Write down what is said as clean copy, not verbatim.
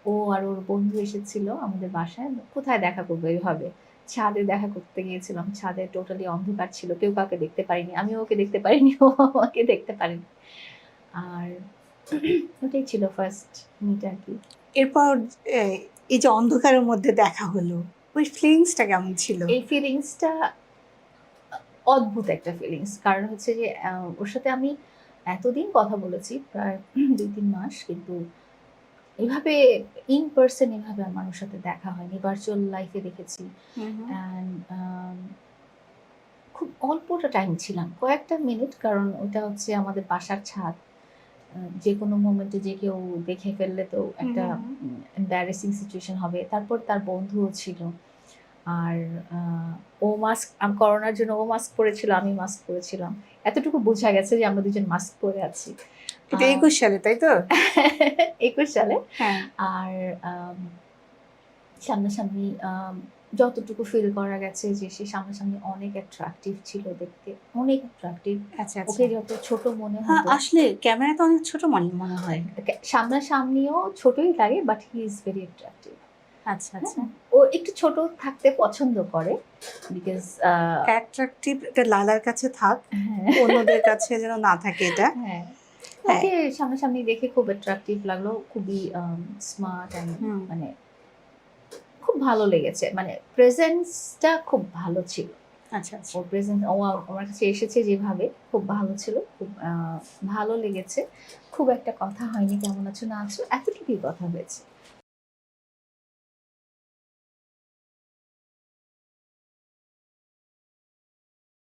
ও আর ওর বন্ধু এসেছিল আমাদের বাসায়। কোথায় দেখা করবো এভাবে? ছাদে দেখা করতে গিয়েছিলাম। ছাদে টোটালি অন্ধকার ছিল। কেউ কাউকে দেখতে পারিনি। আমিও ওকে দেখতে পারিনি, ও আমাকে দেখতে পারেনি। আর ওটাই ছিল ফার্স্ট মিট আরকি। এরপর এ এই যে অন্ধকারের মধ্যে দেখা হলো, ওই ফিলিংসটা কেমন ছিল? এই ফিলিংসটা অদ্ভুত একটা ফিলিংস। কারণ হচ্ছে যে ওর সাথে আমি এতদিন কথা বলেছি প্রায় ২-৩ মাস। কিন্তু এভাবে ইন পারসন এভাবে আমার ওর সাথে দেখা হয়নি। ভার্চুয়াল লাইফ এ দেখেছি। হুম, হুম। অ্যান্ড খুব অল্পটা টাইম ছিলাম। কয়েকটা মিনিট কারণ ওটা হচ্ছে আমাদের বাসার ছাদ। যেকোনো মোমেন্টে যে কেউ দেখে ফেললে তো হুম, একটা হুম, হুম। এম্বারাসিং সিচুয়েশন হবে। তারপর তার বন্ধুও ছিল। আর আ ও মাস্ক করোনার জন্য ও মাস্ক পড়েছিল, আমি মাস্ক পড়েছিলাম। এতটুকু বোঝা গেছে যে আমরা ২ জন মাস্ক পরে আছি। আ এটা ২১ সালে, তাই তো? ২১ সালে। হ্যাঁ। আর আম সামনাসামনি যতটুকু ফিল করা গেছে যে সে সামনাসামনি অনেক অ্যাট্রাকটিভ ছিল দেখতে। অনেক অ্যাট্রাকটিভ। আচ্ছা, আচ্ছা। ওকে যত ছোট মনে হ্যাঁ, হতো আসলে ক্যামেরাতে অনেক ছোট মনে হয়। সামনাসামনিও ছোটই লাগে but he is very attractive. আচ্ছা, হ্যাঁ? আচ্ছা। ও একটু ছোট থাকতে পছন্দ করে। বিকজ অ্যাট্রাকটিভ এটা লালার কাছে থাক। হ্যাঁ, অন্যদের কাছে যেন না থাকে এটা। হ্যাঁ। হ্যাঁ। ওকে সামনাসামনি দেখে খুব অ্যাট্রাকটিভ লাগলো। খুবই স্মার্ট অ্যান্ড হুম। মানে খুব ভালো লেগেছে। মানে প্রেজেন্স টা খুব ভালো ছিল। আচ্ছা, আচ্ছা। ওর প্রেজেন্স আমার কাছে এসেছে যেভাবে খুব ভালো ছিল। খুব ভালো লেগেছে। খুব একটা কথা হয়নি, কেমন আছো না আছো এতটুকুই কথা হয়েছে।